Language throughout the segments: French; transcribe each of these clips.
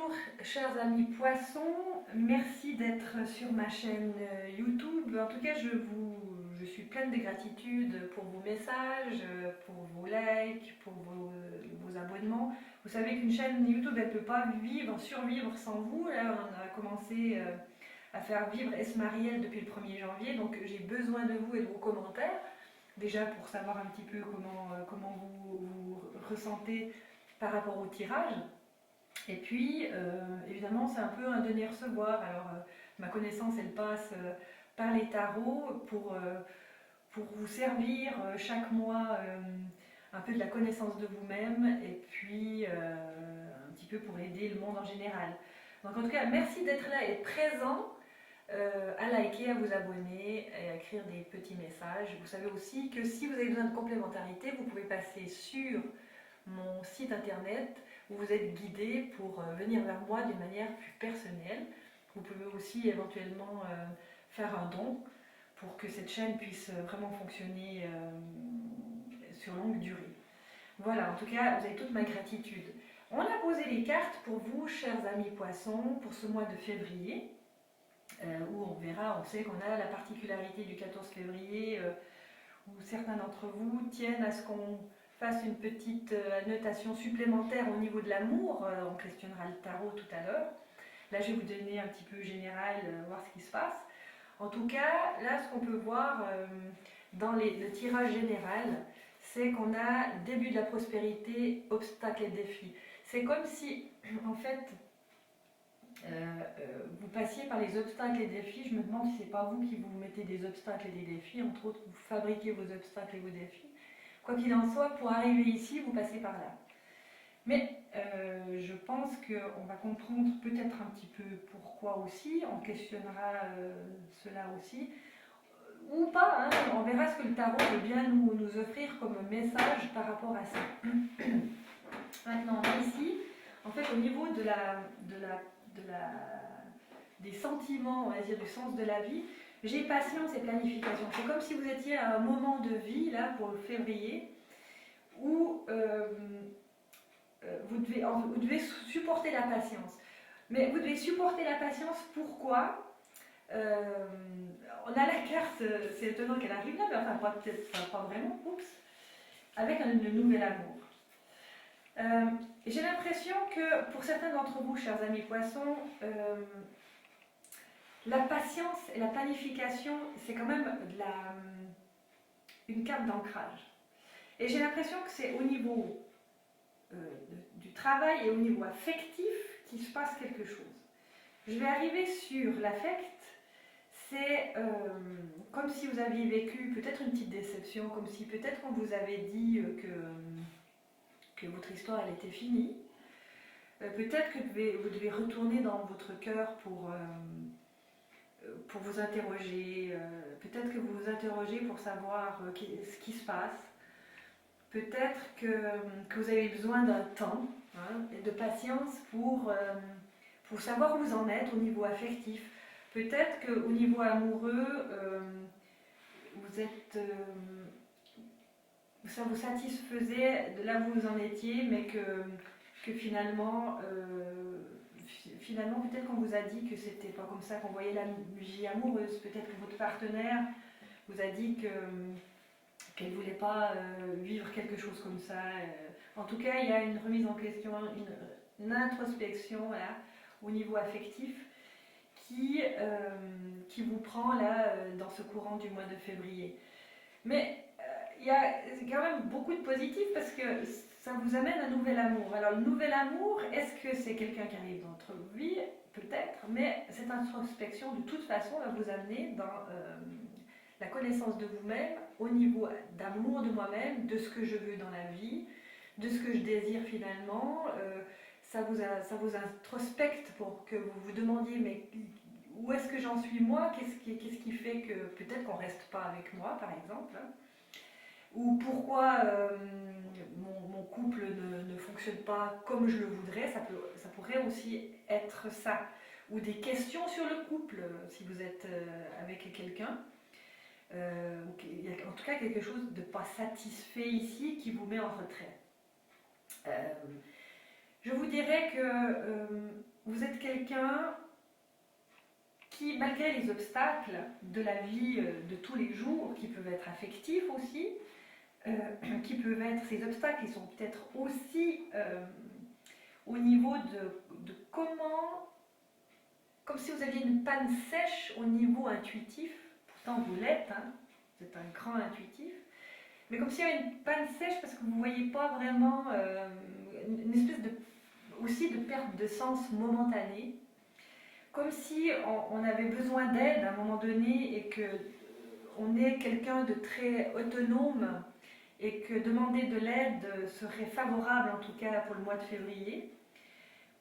Bonjour chers amis poissons, merci d'être sur ma chaîne YouTube. En tout cas, je suis pleine de gratitude pour vos messages, pour vos likes, pour vos abonnements. Vous savez qu'une chaîne YouTube, elle ne peut pas survivre sans vous. Là, on a commencé à faire vivre Esmariel depuis le 1er janvier, donc j'ai besoin de vous et de vos commentaires. Déjà pour savoir un petit peu comment vous ressentez par rapport au tirage. Et puis, évidemment, c'est un peu un donner-recevoir. Alors, ma connaissance, elle passe par les tarots pour vous servir chaque mois un peu de la connaissance de vous-même et puis un petit peu pour aider le monde en général. Donc, en tout cas, merci d'être là et présent, à liker, à vous abonner et à écrire des petits messages. Vous savez aussi que si vous avez besoin de complémentarité, vous pouvez passer sur mon site internet où vous êtes guidé pour venir vers moi d'une manière plus personnelle. Vous pouvez aussi éventuellement faire un don pour que cette chaîne puisse vraiment fonctionner sur longue durée. Voilà, en tout cas, vous avez toute ma gratitude. On a posé les cartes pour vous, chers amis poissons, pour ce mois de février, où on verra, on sait qu'on a la particularité du 14 février, où certains d'entre vous tiennent à ce qu'on fasse une petite annotation supplémentaire au niveau de l'amour. On questionnera le tarot tout à l'heure. Là, je vais vous donner un petit peu général, voir ce qui se passe. En tout cas, là, ce qu'on peut voir dans le tirage général, c'est qu'on a début de la prospérité, obstacles et défis. C'est comme si, en fait, vous passiez par les obstacles et défis. Je me demande si c'est pas vous qui vous mettez des obstacles et des défis. Entre autres, vous fabriquez vos obstacles et vos défis. Quoi qu'il en soit, pour arriver ici, vous passez par là. Mais je pense qu'on va comprendre peut-être un petit peu pourquoi aussi, on questionnera cela aussi, ou pas, hein, on verra ce que le tarot veut bien nous offrir comme message par rapport à ça. Maintenant, ici, en fait, au niveau des sentiments, on va dire, du sens de la vie, j'ai patience et planification. C'est comme si vous étiez à un moment de vie, là, pour le février, où vous devez supporter la patience. Mais vous devez supporter la patience, pourquoi on a la carte, c'est étonnant qu'elle arrive là, mais enfin, peut-être pas vraiment, oups, avec le nouvel amour. J'ai l'impression que pour certains d'entre vous, chers amis poissons, la patience et la planification, c'est quand même une carte d'ancrage. Et j'ai l'impression que c'est au niveau du travail et au niveau affectif qu'il se passe quelque chose. Je vais arriver sur l'affect. C'est comme si vous aviez vécu peut-être une petite déception, comme si peut-être on vous avait dit que votre histoire elle était finie. Peut-être que vous devez retourner dans votre cœur pour vous interroger. Peut-être que vous vous interrogez pour savoir ce qui se passe. Peut-être que vous avez besoin d'un temps, hein, et de patience pour savoir où vous en êtes au niveau affectif. Peut-être qu'au niveau amoureux, ça vous satisfaisait de là où vous en étiez, mais que finalement, peut-être qu'on vous a dit que c'était pas comme ça qu'on voyait la vie amoureuse. Peut-être que votre partenaire vous a dit qu'elle ne voulait pas vivre quelque chose comme ça. En tout cas, il y a une remise en question, une introspection là, au niveau affectif qui vous prend là dans ce courant du mois de février. Mais il y a quand même beaucoup de positifs parce que ça vous amène un nouvel amour. Alors le nouvel amour, est-ce que c'est quelqu'un qui arrive dans votre vie? Peut-être, mais cette introspection de toute façon va vous amener dans la connaissance de vous-même, au niveau d'amour de moi-même, de ce que je veux dans la vie, de ce que je désire finalement. Ça vous introspecte pour que vous vous demandiez mais où est-ce que j'en suis moi, qu'est-ce qui fait que peut-être qu'on ne reste pas avec moi par exemple, hein, ou pourquoi mon couple ne fonctionne pas comme je le voudrais, ça pourrait aussi être ça, ou des questions sur le couple si vous êtes avec quelqu'un. Il y a en tout cas quelque chose de pas satisfait ici qui vous met en retrait. Je vous dirais que vous êtes quelqu'un qui, malgré les obstacles de la vie de tous les jours, qui peuvent être affectifs aussi, qui peuvent être ces obstacles, qui sont peut-être aussi au niveau de comment, comme si vous aviez une panne sèche au niveau intuitif, pourtant vous l'êtes, hein, vous êtes un grand intuitif, mais comme s'il y avait une panne sèche parce que vous ne voyez pas vraiment une espèce de, aussi de perte de sens momentanée, comme si on avait besoin d'aide à un moment donné et que on est quelqu'un de très autonome et que demander de l'aide serait favorable, en tout cas pour le mois de février,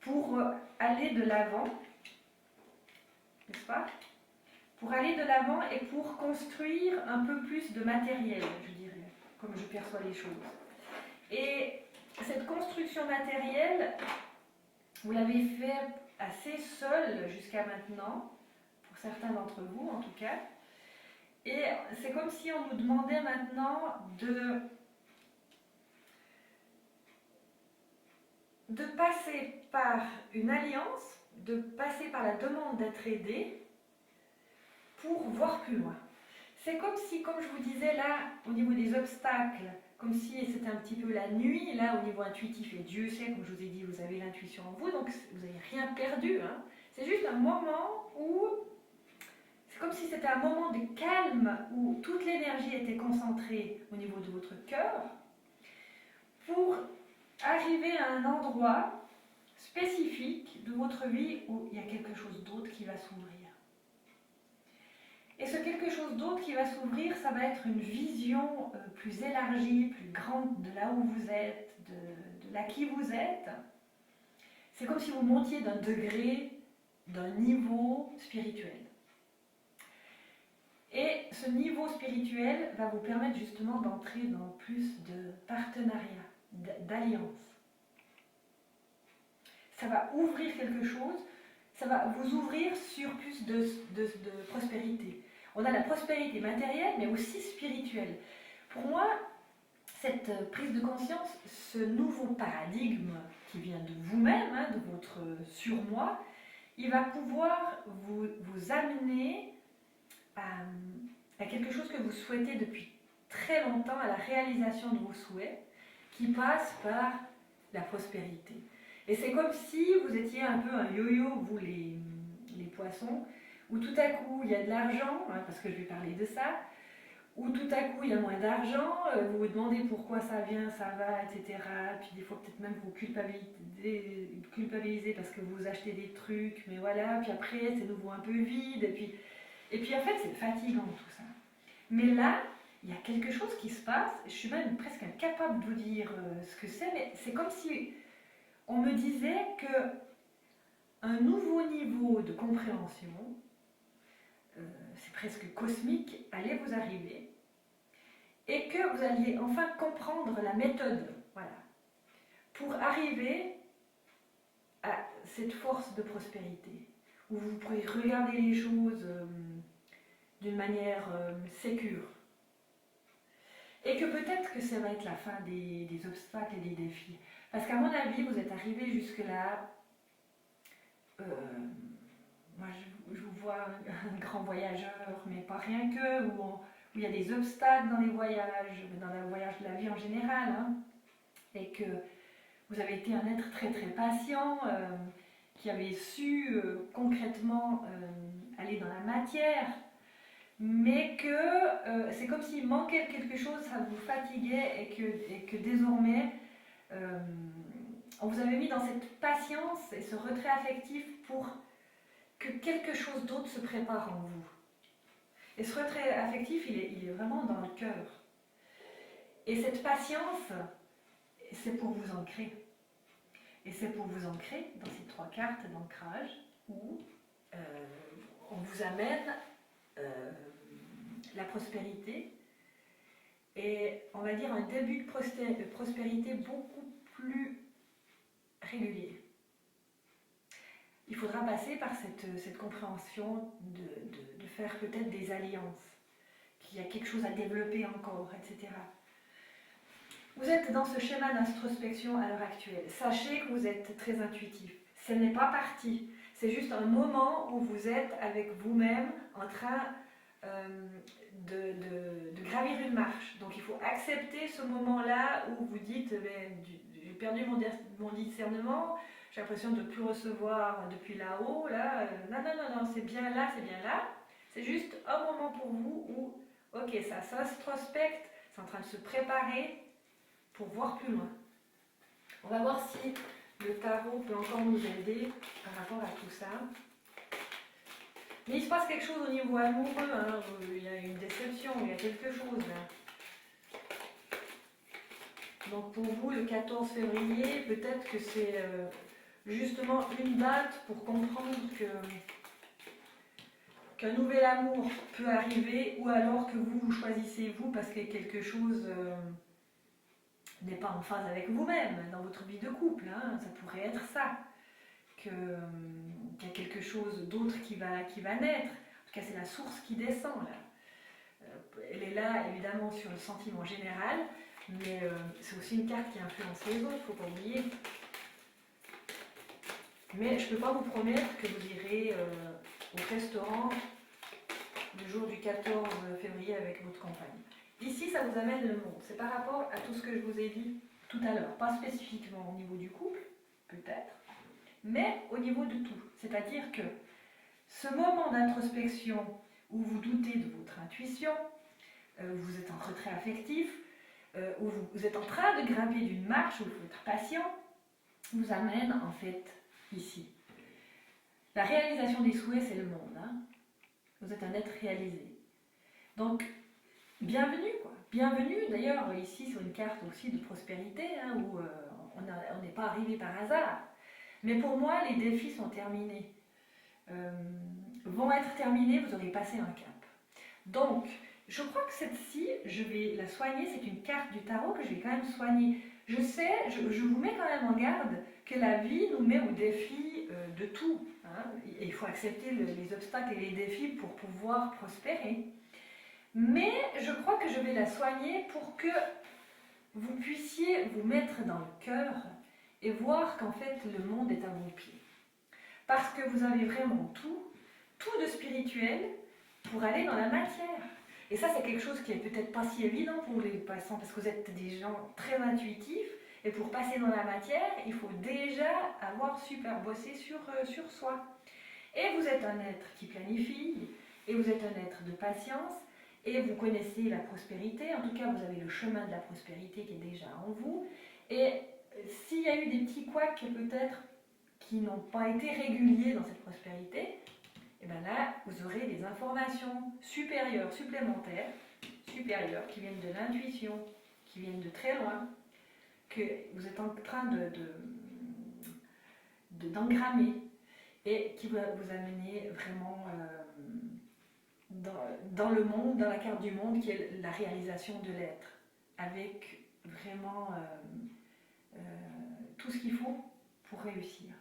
pour aller de l'avant, n'est-ce pas? Pour aller de l'avant et pour construire un peu plus de matériel, je dirais, comme je perçois les choses. Et cette construction matérielle, vous l'avez fait assez seul jusqu'à maintenant, pour certains d'entre vous en tout cas. Et c'est comme si on nous demandait maintenant de passer par une alliance, de passer par la demande d'être aidé pour voir plus loin. C'est comme si, comme je vous disais là, au niveau des obstacles, comme si c'était un petit peu la nuit, là au niveau intuitif, et Dieu sait, comme je vous ai dit, vous avez l'intuition en vous, donc vous n'avez rien perdu. Hein. C'est juste un moment où, c'est comme si c'était un moment de calme, où toute l'énergie était concentrée au niveau de votre cœur, pour arriver à un endroit spécifique de votre vie où il y a quelque chose d'autre qui va s'ouvrir. Et ce quelque chose d'autre qui va s'ouvrir, ça va être une vision plus élargie, plus grande de là où vous êtes, de là qui vous êtes. C'est comme si vous montiez d'un degré, d'un niveau spirituel. Et ce niveau spirituel va vous permettre justement d'entrer dans plus de partenariat, d'alliance. Ça va ouvrir quelque chose, ça va vous ouvrir sur plus de prospérité. On a la prospérité matérielle, mais aussi spirituelle. Pour moi, cette prise de conscience, ce nouveau paradigme qui vient de vous-même, hein, de votre surmoi, il va pouvoir vous amener à quelque chose que vous souhaitez depuis très longtemps, à la réalisation de vos souhaits, qui passe par la prospérité. Et c'est comme si vous étiez un peu un yo-yo, vous les poissons, où tout à coup il y a de l'argent, hein, parce que je vais parler de ça, où tout à coup il y a moins d'argent, vous vous demandez pourquoi ça vient, ça va, etc. Puis des fois peut-être même vous culpabilisez parce que vous achetez des trucs, mais voilà, puis après c'est nouveau un peu vide, et puis en fait c'est fatigant tout ça. Mais là, il y a quelque chose qui se passe, je suis même presque incapable de vous dire ce que c'est, mais c'est comme si on me disait que un nouveau niveau de compréhension, c'est presque cosmique, allait vous arriver et que vous alliez enfin comprendre la méthode, voilà, pour arriver à cette force de prospérité, où vous pourrez regarder les choses d'une manière sécure. Et que peut-être que ça va être la fin des obstacles et des défis. Parce qu'à mon avis, vous êtes arrivé jusque-là. Moi, je vous vois un grand voyageur, mais pas rien que, où il y a des obstacles dans les voyages, dans le voyage de la vie en général, hein, et que vous avez été un être très très patient, qui avait su concrètement aller dans la matière, mais que c'est comme s'il manquait quelque chose, ça vous fatiguait, et que désormais, on vous avait mis dans cette patience et ce retrait affectif pour que quelque chose d'autre se prépare en vous. Et ce retrait affectif, il est vraiment dans le cœur. Et cette patience, c'est pour vous ancrer. Et c'est pour vous ancrer dans ces 3 cartes d'ancrage où on vous amène la prospérité et on va dire un début de prospérité beaucoup plus régulier. Il faudra passer par cette compréhension de faire peut-être des alliances, qu'il y a quelque chose à développer encore, etc. Vous êtes dans ce schéma d'introspection à l'heure actuelle. Sachez que vous êtes très intuitif. Ce n'est pas parti. C'est juste un moment où vous êtes avec vous-même en train de gravir une marche. Donc il faut accepter ce moment-là où vous dites j'ai perdu mon discernement, j'ai l'impression de ne plus recevoir depuis là-haut. Là, non, non, non, non, c'est bien là, c'est bien là. C'est juste un moment pour vous où, ok, ça s'introspecte, c'est en train de se préparer pour voir plus loin. On va voir si le tarot peut encore nous aider par rapport à tout ça. Mais il se passe quelque chose au niveau amoureux, hein. Il y a une déception, il y a quelque chose là. Donc pour vous, le 14 février, peut-être que c'est justement une date pour comprendre qu'un nouvel amour peut arriver, ou alors que vous choisissez vous parce que quelque chose n'est pas en phase avec vous-même dans votre vie de couple, hein. Ça pourrait être ça. Qu'il y a quelque chose d'autre qui va naître. En tout cas, c'est la source qui descend là. Elle est là évidemment sur le sentiment général, mais c'est aussi une carte qui influence les autres, il ne faut pas oublier. Mais je ne peux pas vous promettre que vous irez au restaurant le jour du 14 février avec votre compagne. Ici, ça vous amène le monde. C'est par rapport à tout ce que je vous ai dit tout à l'heure. Pas spécifiquement au niveau du couple, peut-être, mais au niveau de tout. C'est-à-dire que ce moment d'introspection où vous doutez de votre intuition, vous êtes en retrait affectif, où vous êtes en train de grimper d'une marche, où il faut être patient, vous amène en fait ici. La réalisation des souhaits, c'est le monde. Hein. Vous êtes un être réalisé. Donc, bienvenue, quoi. Bienvenue, d'ailleurs, ici sur une carte aussi de prospérité, hein, où on n'est pas arrivé par hasard. Mais pour moi, les défis sont terminés. Vont être terminés, vous aurez passé un cap. Donc, je crois que cette-ci, je vais la soigner. C'est une carte du tarot que je vais quand même soigner. Je sais, je vous mets quand même en garde que la vie nous met au défi de tout. Hein. Il faut accepter les obstacles et les défis pour pouvoir prospérer. Mais je crois que je vais la soigner pour que vous puissiez vous mettre dans le cœur et voir qu'en fait le monde est à vos pieds. Parce que vous avez vraiment tout de spirituel pour aller dans la matière. Et ça, c'est quelque chose qui est peut-être pas si évident pour les passants, parce que vous êtes des gens très intuitifs, et pour passer dans la matière, il faut déjà avoir super bossé sur soi. Et vous êtes un être qui planifie, et vous êtes un être de patience, et vous connaissez la prospérité, en tout cas vous avez le chemin de la prospérité qui est déjà en vous, et s'il y a eu des petits couacs peut-être qui n'ont pas été réguliers dans cette prospérité, et bien là, vous aurez des informations supérieures, supplémentaires, supérieures, qui viennent de l'intuition, qui viennent de très loin, que vous êtes en train d'engrammer et qui va vous amener vraiment dans le monde, dans la carte du monde, qui est la réalisation de l'être, avec vraiment tout ce qu'il faut pour réussir.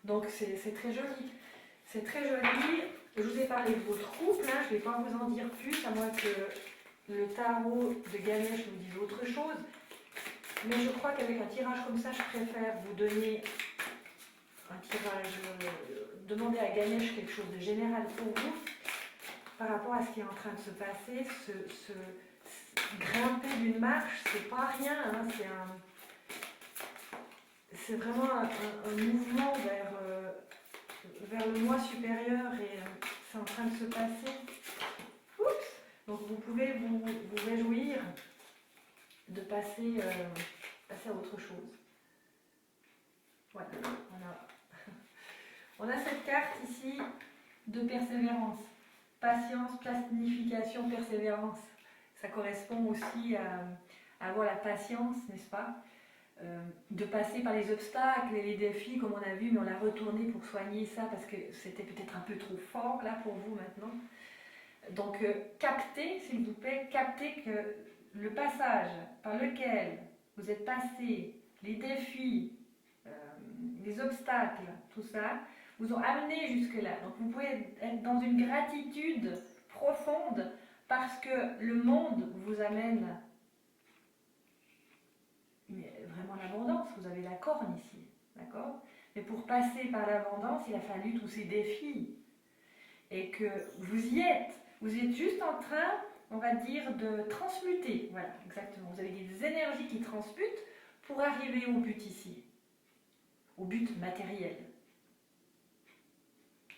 Donc c'est très joli. C'est très joli. Je vous ai parlé de votre couple, hein. Je ne vais pas vous en dire plus, à moins que le tarot de Ganesh vous dise autre chose. Mais je crois qu'avec un tirage comme ça, je préfère vous donner un tirage, demander à Ganesh quelque chose de général pour vous, par rapport à ce qui est en train de se passer. Grimper d'une marche, c'est pas rien, hein. C'est vraiment un mouvement vers le moi supérieur, et c'est en train de se passer. Oups. Donc vous pouvez vous réjouir de passer à autre chose. Voilà, on a cette carte ici de persévérance. Patience, planification, persévérance. Ça correspond aussi à avoir la patience, n'est-ce pas, de passer par les obstacles et les défis comme on a vu, mais on l'a retourné pour soigner ça parce que c'était peut-être un peu trop fort là pour vous maintenant. Donc captez, s'il vous plaît, captez que le passage par lequel vous êtes passé, les défis, les obstacles, tout ça, vous ont amené jusque-là. Donc vous pouvez être dans une gratitude profonde parce que le monde vous amène vraiment l'abondance. Vous avez la corne ici, d'accord? Et pour passer par l'abondance, il a fallu tous ces défis. Et que vous y êtes. Vous êtes juste en train, on va dire, de transmuter. Voilà, exactement. Vous avez des énergies qui transmutent pour arriver au but ici. Au but matériel.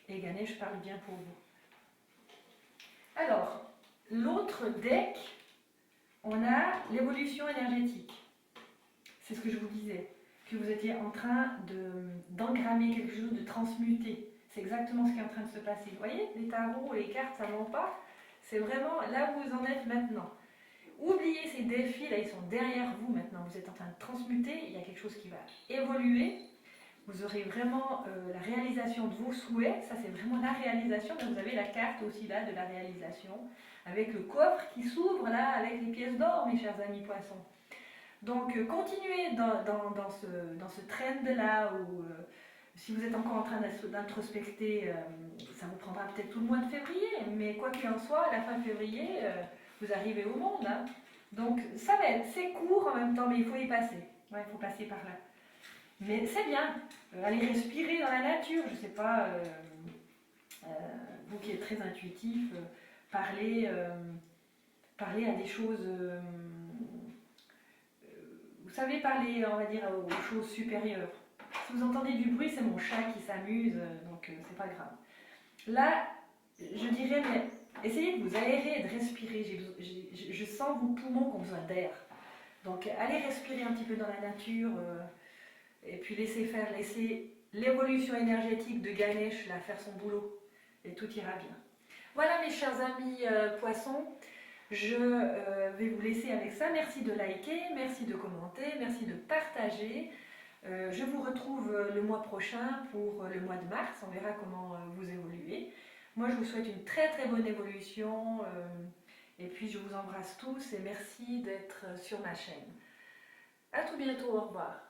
Et Ganesh parle bien pour vous. Alors, l'autre deck, on a l'évolution énergétique. C'est ce que je vous disais, que vous étiez en train d'engrammer quelque chose, de transmuter. C'est exactement ce qui est en train de se passer. Vous voyez, les tarots et les cartes, ça ne ment pas. C'est vraiment là où vous en êtes maintenant. Oubliez ces défis, là, ils sont derrière vous maintenant. Vous êtes en train de transmuter, il y a quelque chose qui va évoluer. Vous aurez vraiment la réalisation de vos souhaits. Ça, c'est vraiment la réalisation. Donc, vous avez la carte aussi là de la réalisation, avec le coffre qui s'ouvre là, avec les pièces d'or, mes chers amis poissons. Donc, continuez dans ce trend-là où, si vous êtes encore en train d'introspecter, ça vous prendra peut-être tout le mois de février, mais quoi qu'il en soit, à la fin février, vous arrivez au monde. Hein. Donc, ça va être, c'est court en même temps, mais il faut y passer. Ouais, il faut passer par là. Mais c'est bien. Allez respirer dans la nature, je ne sais pas, vous qui êtes très intuitif, parler à des choses... vous savez parler, on va dire, aux choses supérieures. Si vous entendez du bruit, c'est mon chat qui s'amuse, donc c'est pas grave. Là, je dirais, mais essayez de vous aérer et de respirer. Je sens vos poumons qui ont besoin d'air. Donc allez respirer un petit peu dans la nature, et puis laissez faire, laissez l'évolution énergétique de Ganesh là, faire son boulot, et tout ira bien. Voilà mes chers amis poissons. Je vais vous laisser avec ça. Merci de liker, merci de commenter, merci de partager. Je vous retrouve le mois prochain pour le mois de mars. On verra comment vous évoluez. Moi, je vous souhaite une très très bonne évolution. Et puis, je vous embrasse tous et merci d'être sur ma chaîne. À tout bientôt. Au revoir.